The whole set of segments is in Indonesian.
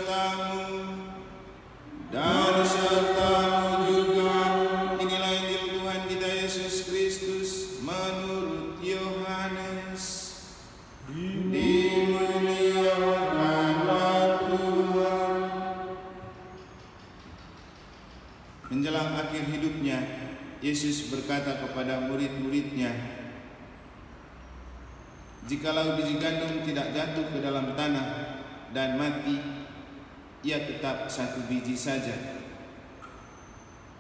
sertamu dan sertamu juga. Inilah Injil Tuhan kita Yesus Kristus menurut Yohanes. Dimuliakanlah Tuhan. Menjelang akhir hidupnya, Yesus berkata kepada murid-muridnya, "Jikalau biji gandum tidak jatuh ke dalam tanah dan mati, ia tetap satu biji saja.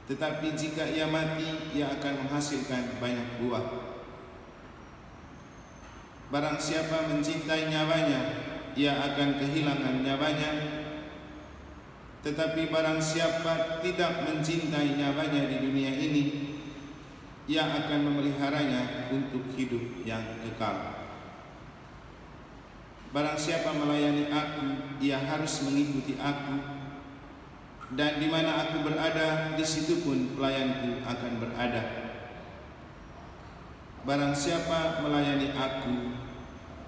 Tetapi jika ia mati, ia akan menghasilkan banyak buah. Barang siapa mencintai nyawanya, ia akan kehilangan nyawanya. Tetapi barang siapa tidak mencintai nyawanya di dunia ini, ia akan memeliharanya untuk hidup yang kekal. Barang siapa melayani aku, ia harus mengikuti aku, dan di mana aku berada, di situ pun pelayanku akan berada. Barang siapa melayani aku,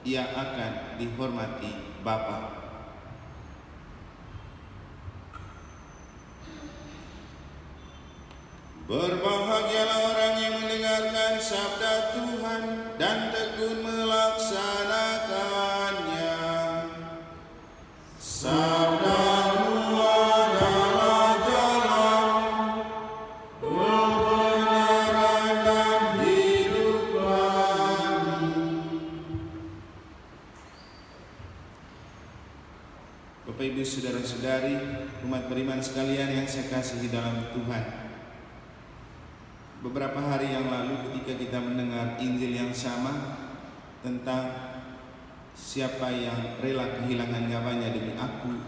ia akan dihormati Bapa." Berbahagialah orang yang mendengarkan sabda Tuhan dan tekun melaksanakannya. Sabda-Mu adalah jalan, kebenaran dan hidup kami. Bapak, Ibu, saudara-saudari, umat beriman sekalian yang saya kasihi dalam Tuhan. Beberapa hari yang lalu ketika kita mendengar Injil yang sama tentang siapa yang rela kehilangan nyawanya demi aku,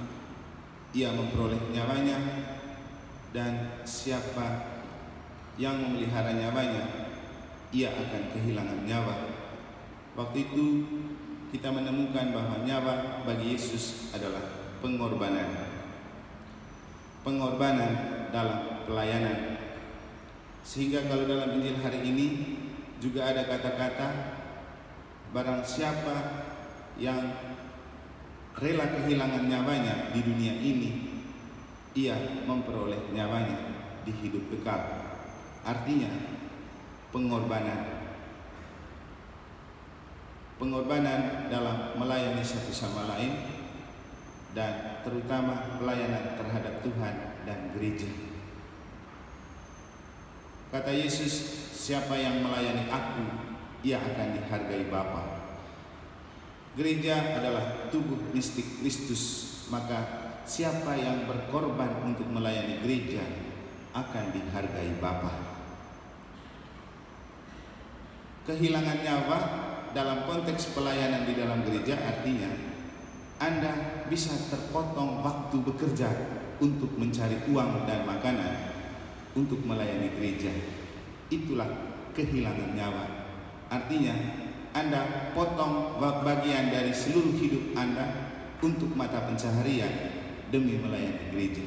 ia memperoleh nyawanya, dan siapa yang memelihara nyawanya, ia akan kehilangan nyawa. Waktu itu kita menemukan bahwa nyawa bagi Yesus adalah pengorbanan. Pengorbanan dalam pelayanan. Sehingga kalau dalam Injil hari ini juga ada kata-kata, barang siapa yang rela kehilangan nyawanya di dunia ini, ia memperoleh nyawanya di hidup kekal. Artinya pengorbanan. Pengorbanan dalam melayani satu sama lain, dan terutama pelayanan terhadap Tuhan dan gereja. Kata Yesus, siapa yang melayani aku, ia akan dihargai Bapa. Gereja adalah tubuh mistik Kristus, maka siapa yang berkorban untuk melayani gereja akan dihargai Bapa. Kehilangan nyawa dalam konteks pelayanan di dalam gereja artinya Anda bisa terpotong waktu bekerja untuk mencari uang dan makanan untuk melayani gereja. Itulah kehilangan nyawa. Artinya Anda potong bagian dari seluruh hidup Anda untuk mata pencaharian demi melayani gereja.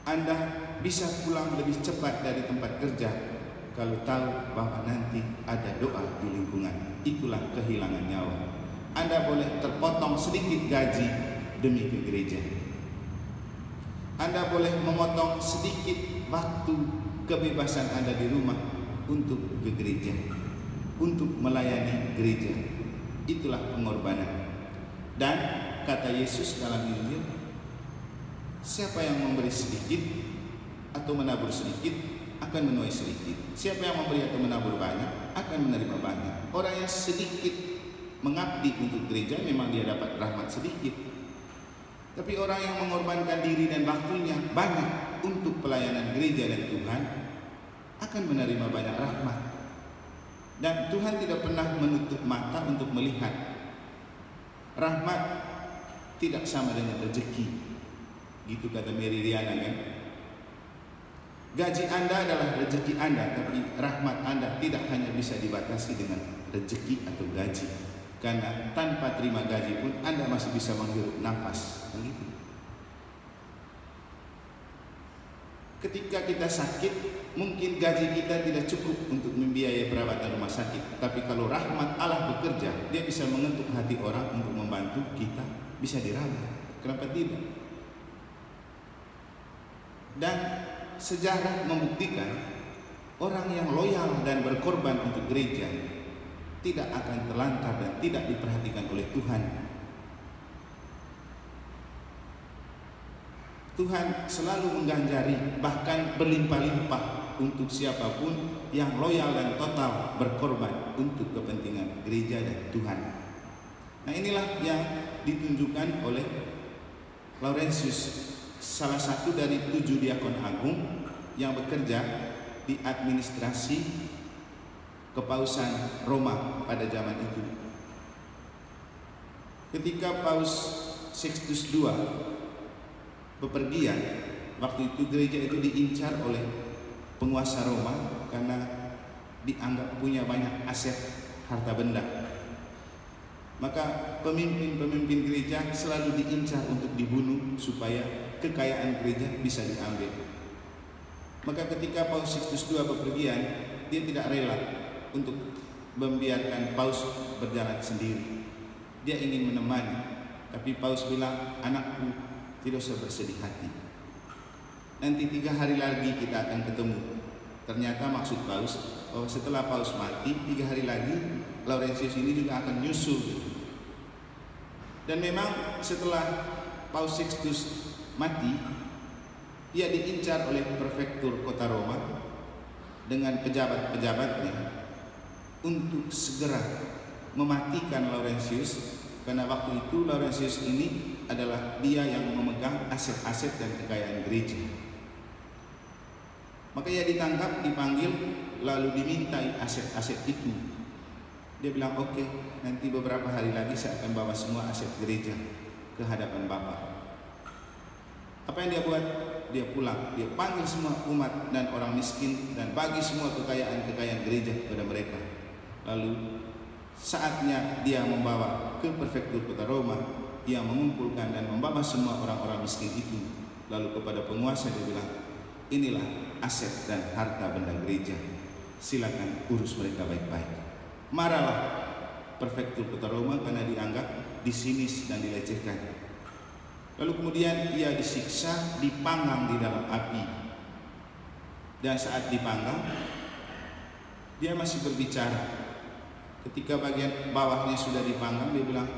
Anda bisa pulang lebih cepat dari tempat kerja kalau tahu bahwa nanti ada doa di lingkungan. Itulah kehilangan nyawa. Anda boleh terpotong sedikit gaji demi ke gereja. Anda boleh memotong sedikit waktu kebebasan Anda di rumah untuk ke gereja, untuk melayani gereja. Itulah pengorbanan. Dan kata Yesus dalam Injil, siapa yang memberi sedikit atau menabur sedikit akan menuai sedikit. Siapa yang memberi atau menabur banyak akan menerima banyak. Orang yang sedikit mengabdi untuk gereja memang dia dapat rahmat sedikit. Tapi orang yang mengorbankan diri dan waktunya banyak untuk pelayanan gereja dan Tuhan akan menerima banyak rahmat. Dan Tuhan tidak pernah menutup mata untuk melihat. Rahmat tidak sama dengan rezeki. Gitu kata Mary Riana kan. Gaji Anda adalah rezeki Anda, tapi rahmat Anda tidak hanya bisa dibatasi dengan rezeki atau gaji. Karena tanpa terima gaji pun Anda masih bisa menghirup nafas. Begitu. Ketika kita sakit, mungkin gaji kita tidak cukup untuk membiayai perawatan rumah sakit. Tapi kalau rahmat Allah bekerja, dia bisa mengetuk hati orang untuk membantu kita bisa diraba. Kenapa tidak? Dan sejarah membuktikan orang yang loyal dan berkorban untuk gereja tidak akan terlantar dan tidak diperhatikan oleh Tuhan. Tuhan selalu mengganjari, bahkan berlimpah-limpah untuk siapapun yang loyal dan total berkorban untuk kepentingan gereja dan Tuhan. Nah, inilah yang ditunjukkan oleh Laurentius, salah satu dari 7 diakon agung yang bekerja di administrasi Kepausan Roma pada zaman itu. Ketika Paus Sixtus II bepergian, waktu itu gereja itu diincar oleh penguasa Roma karena dianggap punya banyak aset harta benda. Maka pemimpin-pemimpin gereja selalu diincar untuk dibunuh supaya kekayaan gereja bisa diambil. Maka ketika Paus Sixtus II bepergian, dia tidak rela untuk membiarkan Paus berjalan sendiri. Dia ingin menemani, tapi Paus bilang, anakku, tidak usah bersedih hati. Nanti 3 hari lagi kita akan ketemu. Ternyata maksud Paus, setelah Paus mati, 3 hari lagi Laurentius ini juga akan nyusul. Dan memang setelah Paus Sixtus mati, ia diincar oleh prefektur kota Roma dengan pejabat-pejabatnya untuk segera mematikan Laurentius, karena waktu itu Laurentius ini adalah dia yang memegang aset-aset dan kekayaan gereja. Maka ia ditangkap, dipanggil, lalu dimintai aset-aset itu. Dia bilang, oke, nanti beberapa hari lagi saya akan bawa semua aset gereja ke hadapan Bapak. Apa yang dia buat? Dia pulang, dia panggil semua umat dan orang miskin dan bagi semua kekayaan-kekayaan gereja kepada mereka. Lalu saatnya dia membawa ke prefektur kota Roma, dia mengumpulkan dan membawa semua orang-orang miskin itu. Lalu kepada penguasa dia bilang, inilah aset dan harta benda gereja, silakan urus mereka baik-baik. Marahlah prefektur kota Roma karena dianggap disinis dan dilecehkan. Lalu kemudian ia disiksa, dipanggang di dalam api. Dan saat dipanggang, dia masih berbicara. Ketika bagian bawahnya sudah dipanggang, dia bilang,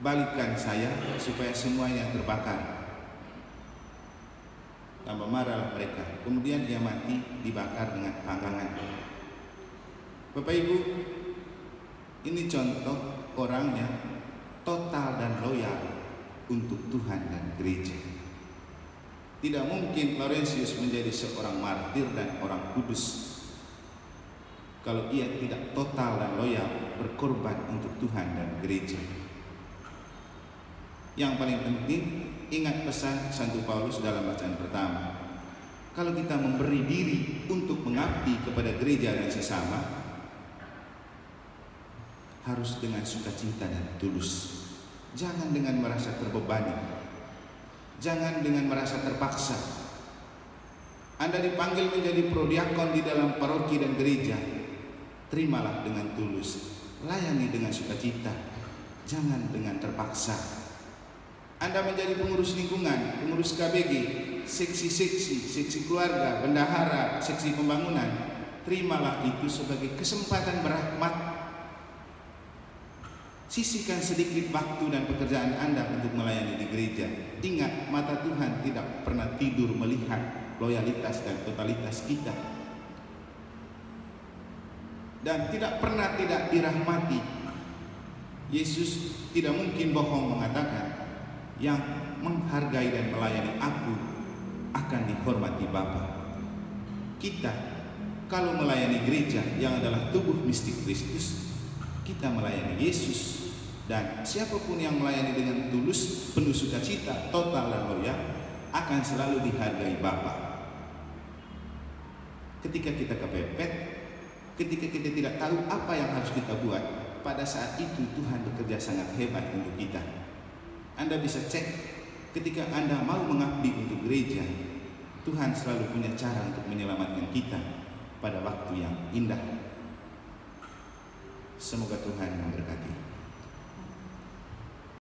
balikkan saya supaya semuanya terbakar. Tambah marahlah mereka. Kemudian dia mati dibakar dengan panggangan. Bapak Ibu, ini contoh orang yang total dan loyal untuk Tuhan dan gereja. Tidak mungkin Laurentius menjadi seorang martir dan orang kudus kalau ia tidak total dan loyal berkorban untuk Tuhan dan gereja. Yang paling penting, ingat pesan Santo Paulus dalam bacaan pertama. Kalau kita memberi diri untuk mengabdi kepada gereja dan sesama, harus dengan sukacita dan tulus. Jangan dengan merasa terbebani. Jangan dengan merasa terpaksa. Anda dipanggil menjadi prodiakon di dalam paroki dan gereja, terimalah dengan tulus, layani dengan sukacita, jangan dengan terpaksa. Anda menjadi pengurus lingkungan, pengurus KBG, seksi keluarga, bendahara, seksi pembangunan, terimalah itu sebagai kesempatan berahmat. Sisihkan sedikit waktu dan pekerjaan Anda untuk melayani di gereja. Ingat, mata Tuhan tidak pernah tidur melihat loyalitas dan totalitas kita. Dan tidak pernah tidak dirahmati. Yesus tidak mungkin bohong mengatakan, yang menghargai dan melayani aku akan dihormati Bapa. Kita kalau melayani gereja yang adalah tubuh mistik Kristus, kita melayani Yesus. Dan siapapun yang melayani dengan tulus, penuh sukacita, total dan loyal, akan selalu dihargai Bapa. Ketika kita kepepet, ketika kita tidak tahu apa yang harus kita buat, pada saat itu Tuhan bekerja sangat hebat untuk kita. Anda bisa cek, ketika Anda mau mengabdi untuk gereja, Tuhan selalu punya cara untuk menyelamatkan kita pada waktu yang indah. Semoga Tuhan memberkati.